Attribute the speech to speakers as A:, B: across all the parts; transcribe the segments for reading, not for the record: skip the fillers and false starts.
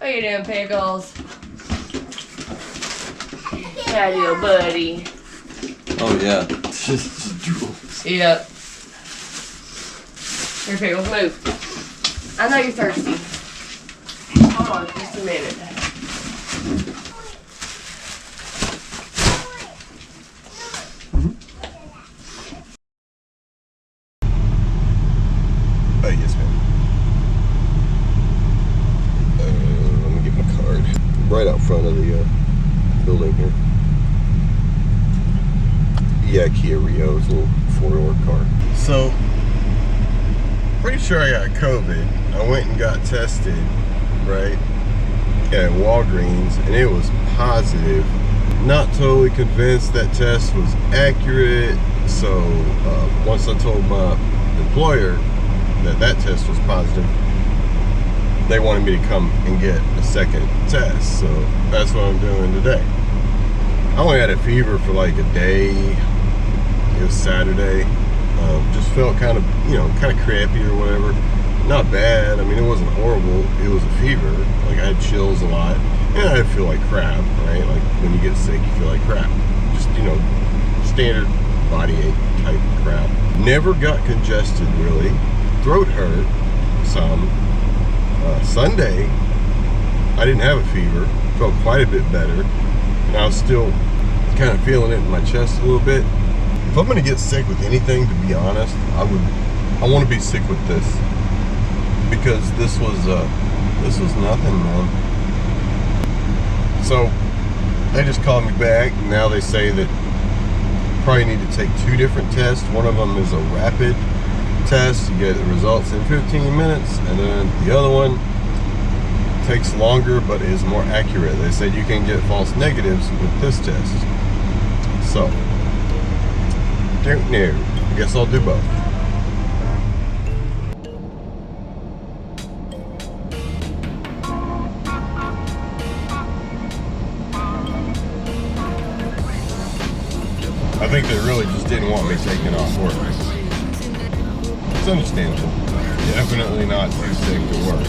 A: How you doing, Pickles? How you, buddy?
B: Oh yeah, just drools.
A: Yep. Here, Pickles, move. I know you're thirsty. Hold on just a minute.
B: Oh yes, ma'am. Let me get my card. Right out front of the building here. Yeah, Kia Rio. It's a little 4-door car. So, pretty sure I got COVID. I went and got tested, right, at Walgreens, and it was positive. Not totally convinced that test was accurate, so once I told my employer that test was positive, they wanted me to come and get a second test, so that's what I'm doing today. I only had a fever for like a day. It was Saturday. Just felt kind of, kind of crappy or whatever. Not bad. I mean, it wasn't horrible. It was a fever. Like, I had chills a lot. And I feel like crap, right? Like, when you get sick, you feel like crap. Just, standard body ache type crap. Never got congested, really. Throat hurt some. Sunday, I didn't have a fever. Felt quite a bit better. And I was still kind of feeling it in my chest a little bit. If I'm going to get sick with anything, to be honest, I want to be sick with this. Because this was nothing, man. So they just called me back. Now they say that probably need to take 2 different tests. One of them is a rapid test. You get the results in 15 minutes, and then the other one takes longer but is more accurate. They said you can get false negatives with this test. So, don't know. I guess I'll do both. I think they really just didn't want me taking off work. It's understandable. Definitely not too sick to work.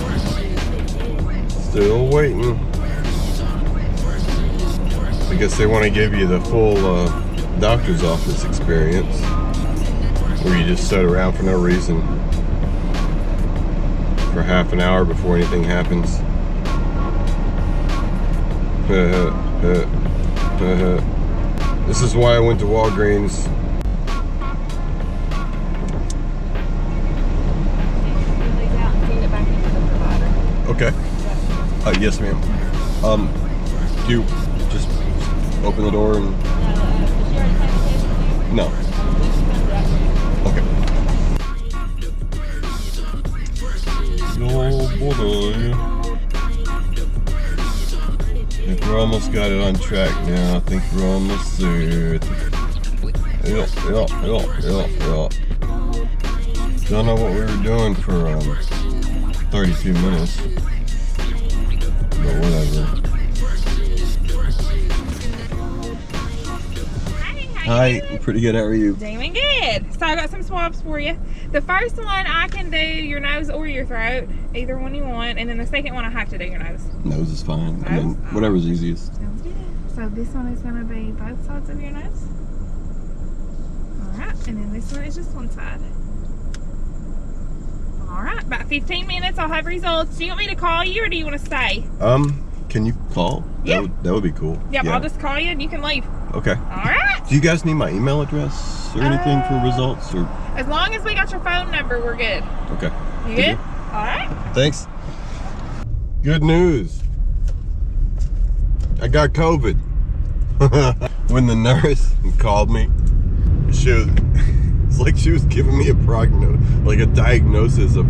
B: Still waiting. I guess they want to give you the full doctor's office experience, where you just sit around for no reason for half an hour before anything happens. This is why I went to Walgreens. Okay. Yes, ma'am. Do you just open the door and... No. Okay. Oh boy. I think we're almost got it on track now. I think we're almost there. Yep. Don't know what we were doing for 32 minutes. But whatever. Hi, pretty good. How are you?
C: Doing good. So I got some swabs for you. The first one I can do your nose or your throat, either one you want, and then the second one I have to do your nose.
B: Nose is fine. I mean, whatever's easiest.
C: Sounds good. So this one is going to be both sides of your nose. Alright, and then this one is just one side. Alright, about 15 minutes I'll have results. Do you want me to call you or do you want to stay?
B: Can you call?
C: Yeah.
B: That would be cool.
C: Yep,
B: yeah.
C: I'll just call you and you can leave.
B: Okay.
C: Alright.
B: Do you guys need my email address or anything for results? Or
C: As long as we got your phone number, we're good.
B: Okay.
C: You good? Alright.
B: Thanks. Good news. I got COVID. When the nurse called me, it's like she was giving me a like a diagnosis of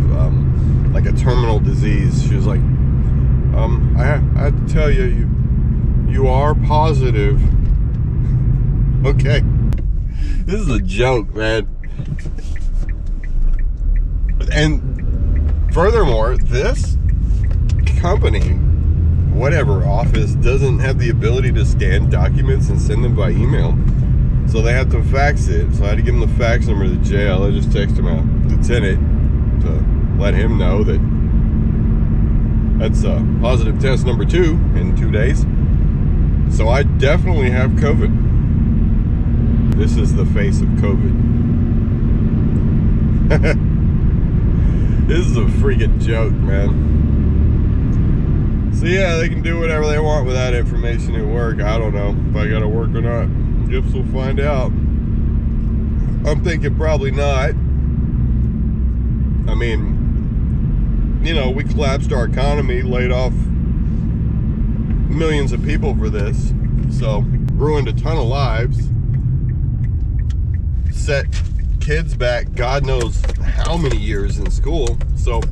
B: like a terminal disease. She was like, I have to tell you, you are positive. Okay. This is a joke, man. And furthermore, this company, whatever office, doesn't have the ability to scan documents and send them by email. So they have to fax it. So I had to give them the fax number to the jail. I just texted my lieutenant to let him know that That's positive test number 2 in 2 days. So I definitely have COVID. This is the face of COVID. This is a freaking joke, man. So yeah, they can do whatever they want with that information at work. I don't know if I gotta work or not. Guess we'll find out. I'm thinking probably not. I mean, you know, we collapsed our economy, laid off millions of people for this, so ruined a ton of lives, set kids back God knows how many years in school. So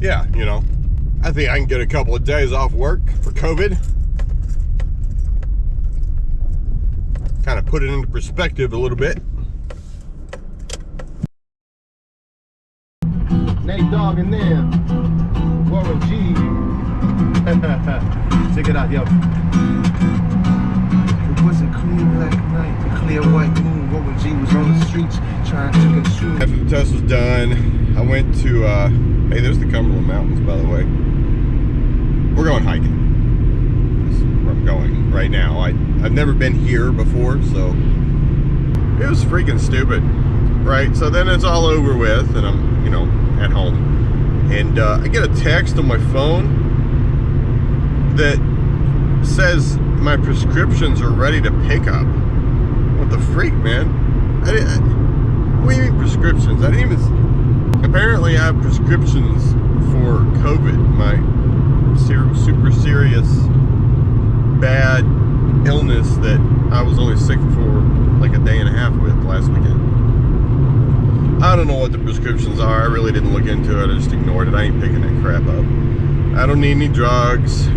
B: yeah, you know, I think I can get a couple of days off work for COVID. Kind of put it into perspective a little bit.
D: Nate Dogg and them, Warren G. Check it out, yo. It was a clear black night, a clear white moon. Warren G was on the streets trying to consume.
B: After the test was done, I went to, hey, there's the Cumberland Mountains, by the way. We're going hiking. That's where I'm going right now. I've never been here before, so it was freaking stupid, right? So then it's all over with, and I'm, you know, at home, and I get a text on my phone that says my prescriptions are ready to pick up. What the freak, man? What do you mean prescriptions? I didn't even... Apparently I have prescriptions for COVID, my super serious bad illness that I was only sick for like a day and a half with last weekend. I don't know what the prescriptions are. I really didn't look into it. I just ignored it. I ain't picking that crap up. I don't need any drugs.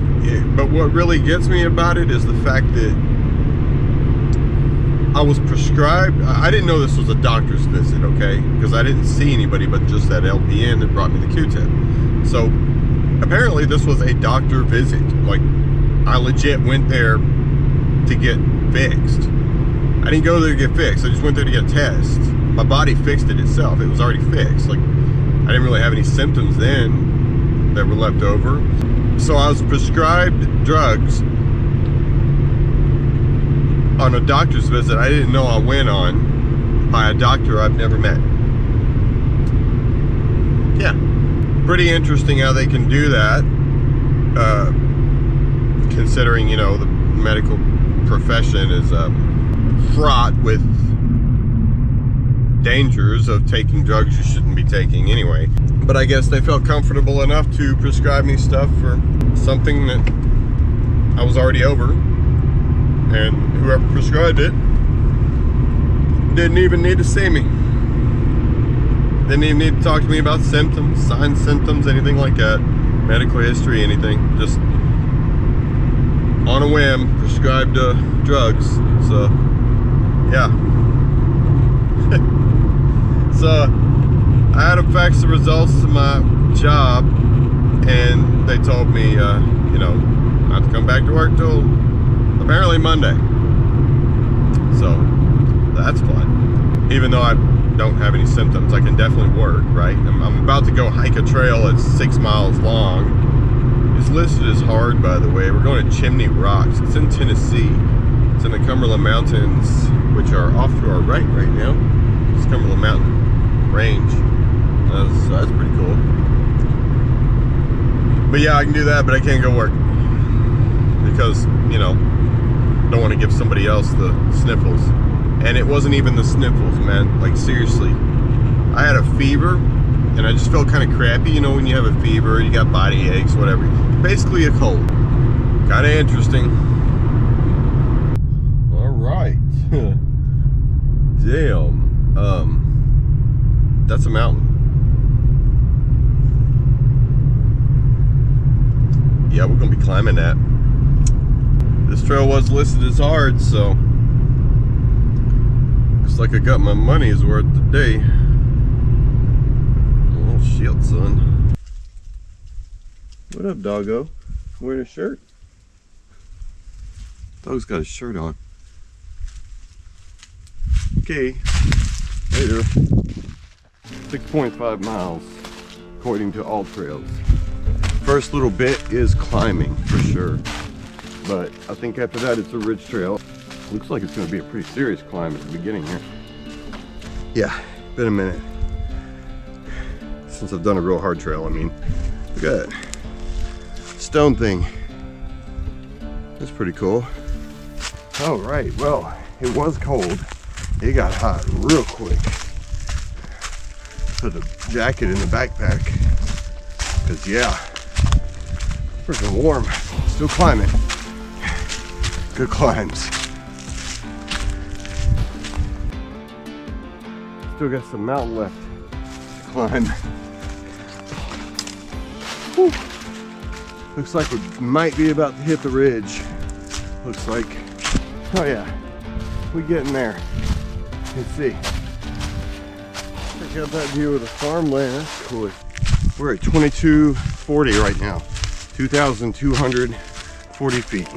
B: But what really gets me about it is the fact that I was prescribed. I didn't know this was a doctor's visit, okay? Because I didn't see anybody but just that LPN that brought me the Q-tip. So apparently this was a doctor visit. Like, I legit went there to get fixed. I didn't go there to get fixed. I just went there to get a test. My body fixed it itself. It was already fixed. Like, I didn't really have any symptoms then that were left over. So I was prescribed drugs on a doctor's visit I didn't know I went on by a doctor I've never met. Yeah, pretty interesting how they can do that, considering, you know, the medical profession is fraught with dangers of taking drugs you shouldn't be taking anyway. But I guess they felt comfortable enough to prescribe me stuff for something that I was already over, and whoever prescribed it didn't even need to see me. Didn't even need to talk to me about symptoms, signs, symptoms, anything like that, medical history, anything. Just on a whim prescribed drugs. So yeah. So I had to fax the results to my job, and they told me, you know, not to come back to work till apparently Monday. So that's fun. Even though I don't have any symptoms, I can definitely work, right? I'm about to go hike a trail that's 6 miles long. It's listed as hard, by the way. We're going to Chimney Rocks. It's in Tennessee. It's in the Cumberland Mountains, which are off to our right now. It's Cumberland Mountain Range. That's pretty cool. But yeah, I can do that, but I can't go work because, you know, don't want to give somebody else the sniffles. And it wasn't even the sniffles, man. Like, seriously, I had a fever and I just felt kind of crappy. You know, when you have a fever, you got body aches, whatever. Basically a cold. Kind of interesting. All right. Damn. That's a mountain. Yeah, we're gonna be climbing that. This trail was listed as hard, so looks like I got my money's worth today. Oh shit, son. What up, doggo? Wearing a shirt? Dog's got a shirt on. Okay, later. 6.5 miles, according to All Trails. first little bit is climbing for sure, but I think after that it's a ridge trail. Looks like it's going to be a pretty serious climb at the beginning here. Yeah, been a minute since I've done a real hard trail. I mean, look at that stone thing. That's pretty cool. All right, well, it was cold. It got hot real quick. Put a jacket in the backpack, because yeah, freaking warm. Still climbing. Good climbs. Still got some mountain left to climb. Whew. Looks like we might be about to hit the ridge. Looks like, oh yeah, we getting there. Let's see. Check out that view of the farmland. That's cool. We're at 2240 right now. 2,240 feet.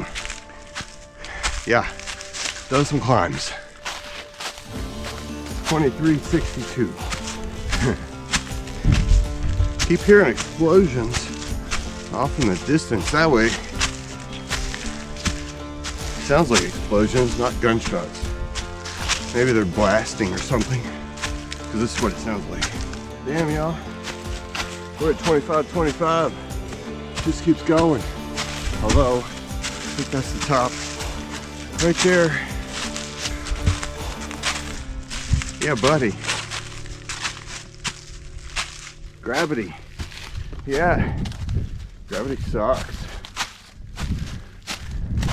B: Yeah, done some climbs. 2362. Keep hearing explosions off in the distance. That way, sounds like explosions, not gunshots. Maybe they're blasting or something, because this is what it sounds like. Damn, y'all. We're at 2525. Just keeps going. Although, I think that's the top. Right there. Yeah, buddy. Gravity. Yeah. Gravity sucks.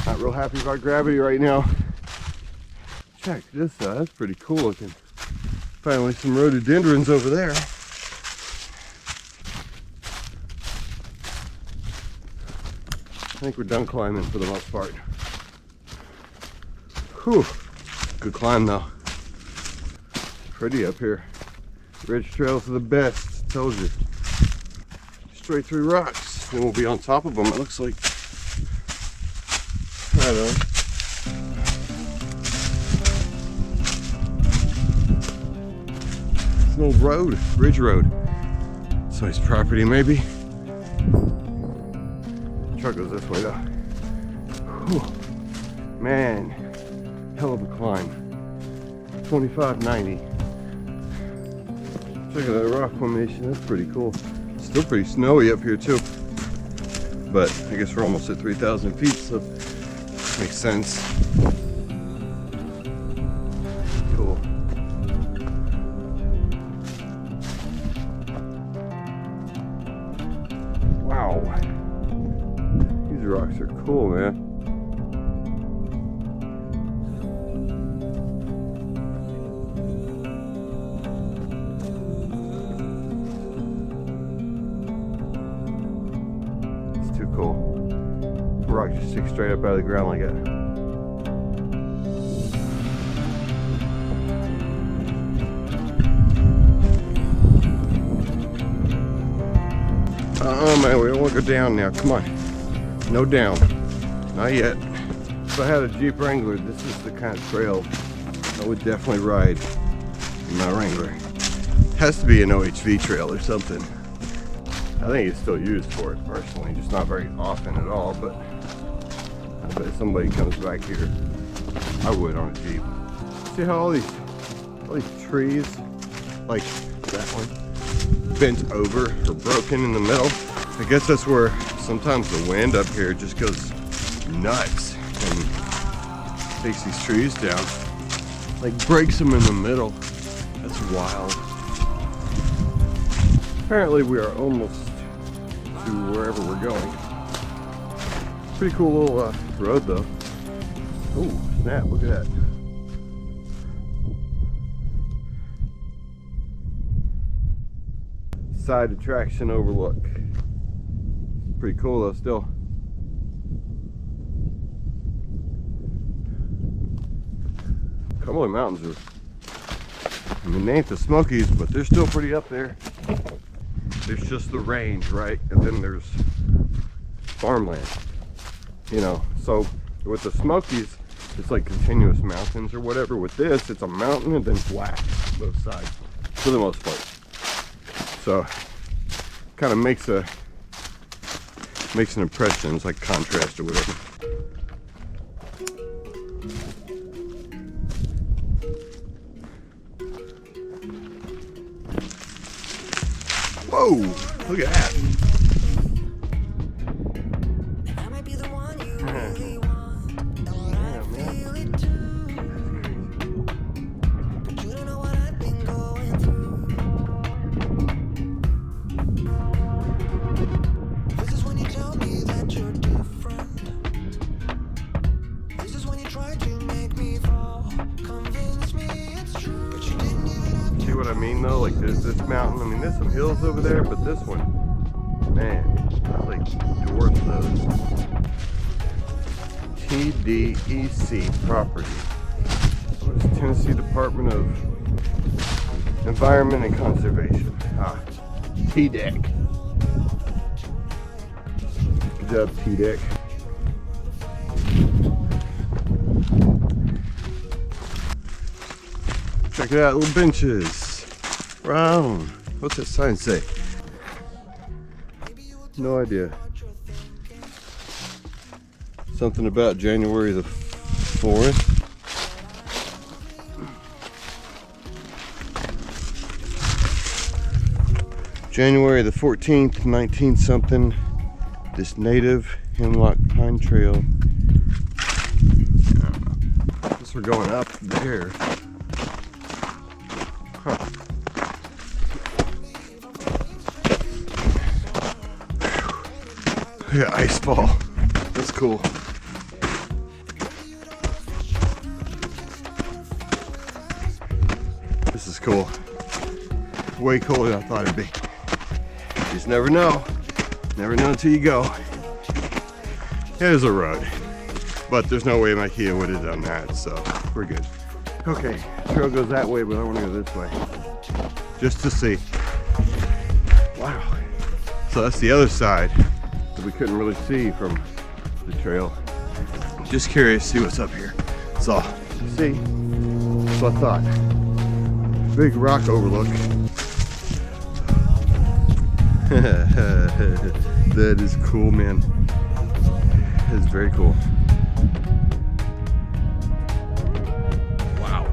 B: Not real happy about gravity right now. Check this out. That's pretty cool looking. Finally some rhododendrons over there. I think we're done climbing for the most part. Whew. Good climb though. Pretty up here. Ridge trails are the best. Told you. Straight through rocks. And we'll be on top of them. It looks like. I don't know. It's an old road. Ridge road. Somebody's property maybe. Truck goes this way though. Whew. Man, hell of a climb. 2590. Check out that rock formation. That's pretty cool. Still pretty snowy up here too. But I guess we're almost at 3,000 feet, so makes sense. Cool. Wow. These rocks are cool, man. It's too cool. The rock just sticks straight up out of the ground like that. Man, we don't want to go down now. Come on. No down. Not yet. If I had a Jeep Wrangler, this is the kind of trail I would definitely ride in my Wrangler. Has to be an OHV trail or something. I think it's still used for it personally, just not very often at all, but I bet if somebody comes back here, I would on a Jeep. See how all these trees, like that one, bent over or broken in the middle? I guess that's where sometimes the wind up here just goes nuts and takes these trees down, like breaks them in the middle. That's wild. Apparently we are almost to wherever we're going. Pretty cool little road though. Oh snap, look at that. Side attraction overlook. Pretty cool though still. Cumberland Mountains are, I mean, they ain't the Smokies, but they're still pretty up there. There's just the range, right? And then there's farmland, you know. So with the Smokies, it's like continuous mountains or whatever. With this, it's a mountain and then flat both sides for the most part. So kind of makes a makes an impression. It's like contrast or whatever. Whoa, look at that. What I mean though, like there's this mountain, I mean there's some hills over there, but this one, man, that's like dwarfs those. TDEC property. What is Tennessee Department of Environment and Conservation? Ah, TDEC. Good job, TDEC. Check it out, little benches. Round. What's that sign say? No idea. Something about January the 4th. January the 14th, 19 something. This native hemlock pine trail. I don't know. I guess we're going up there. Huh. Look at ice fall. That's cool. This is cool. Way cooler than I thought it'd be. You just never know. Never know until you go. There's a road. But there's no way my Kia would have done that, so we're good. Okay, trail goes that way, but I want to go this way. Just to see. Wow. So that's the other side that we couldn't really see from the trail. Just curious to see what's up here. So, see? That's what I thought. Big rock overlook. That is cool, man. That is very cool. Wow.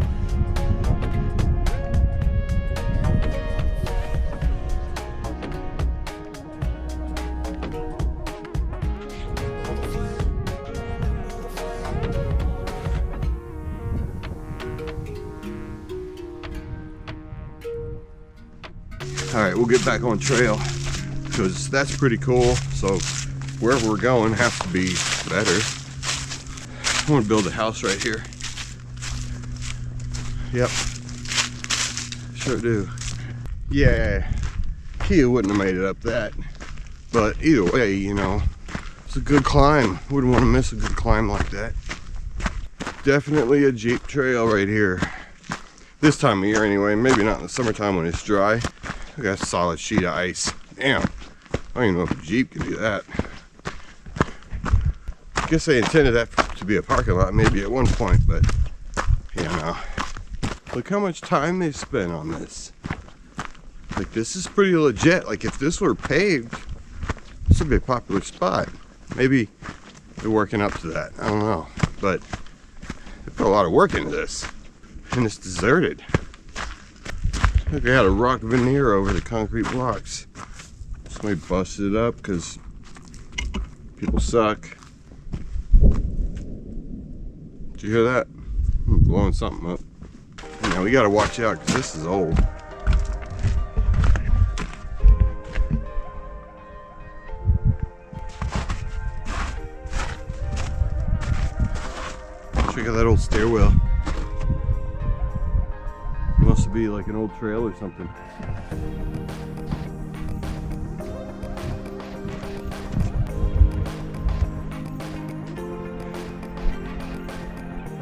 B: All right, we'll get back on trail because that's pretty cool. So wherever we're going has to be better. I want to build a house right here. Yep, sure do. Yeah, Kia wouldn't have made it up that, but either way, you know, it's a good climb. Wouldn't want to miss a good climb like that. Definitely a Jeep trail right here. This time of year anyway, maybe not in the summertime when it's dry. Look at that solid sheet of ice. Damn, I don't even know if a Jeep can do that. I guess they intended that to be a parking lot maybe at one point, but yeah, no. Look how much time they spent on this. Like, this is pretty legit. Like, if this were paved, this would be a popular spot. Maybe they're working up to that. I don't know. But they put a lot of work into this. And it's deserted. Look, I got a rock veneer over the concrete blocks. Somebody busted it up because people suck. Did you hear that? I'm blowing something up. Now we gotta watch out because this is old. Check out that old stairwell. Must be like an old trail or something.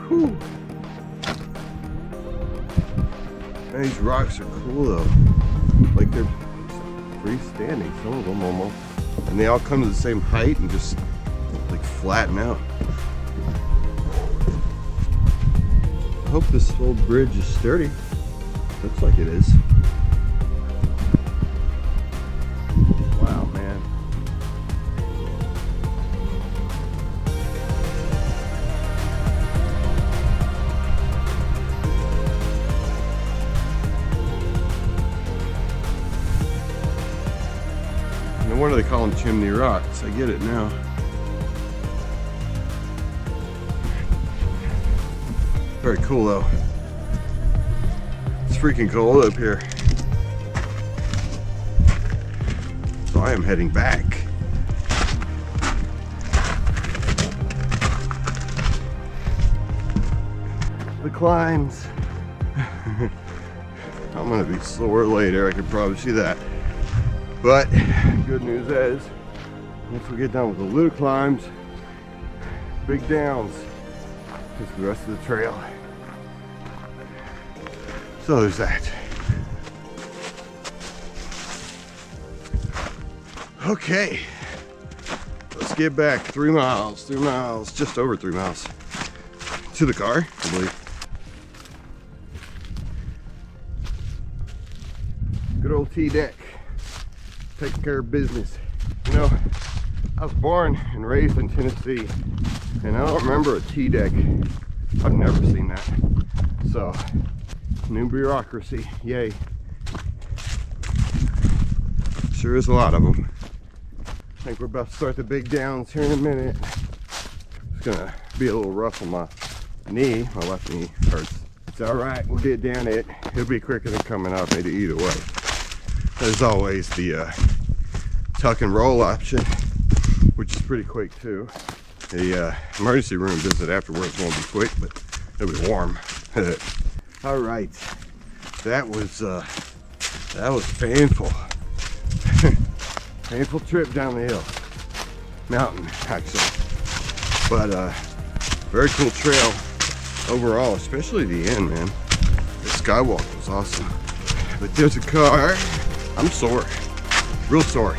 B: Whew. Man, these rocks are cool though. Like, they're freestanding, some of them almost. And they all come to the same height and just like flatten out. I hope this old bridge is sturdy. Looks like it is. Wow, man. No wonder they call them chimney rocks. I get it now. Very cool though. It's freaking cold up here. So I am heading back. The climbs. I'm gonna be sore later, I can probably see that. But good news is, once we get done with the little climbs, big downs, it's the rest of the trail. So there's that. Okay, let's get back 3 miles, just over 3 miles to the car, I believe. Good old T-deck, taking care of business. You know, I was born and raised in Tennessee, and I don't remember a T-deck. I've never seen that. So, new bureaucracy, yay. Sure is a lot of them. I think we're about to start the big downs here in a minute. It's gonna be a little rough on my knee. My left knee hurts. It's all right, we'll get down it. It'll be quicker than coming up either way. There's always the tuck and roll option, which is pretty quick too. The emergency room visit afterwards won't be quick, but it'll be warm. All right, that was painful. Painful trip down the hill, mountain actually, but very cool trail overall, especially the end, man. The skywalk was awesome. But there's a car. I'm sore, real sore.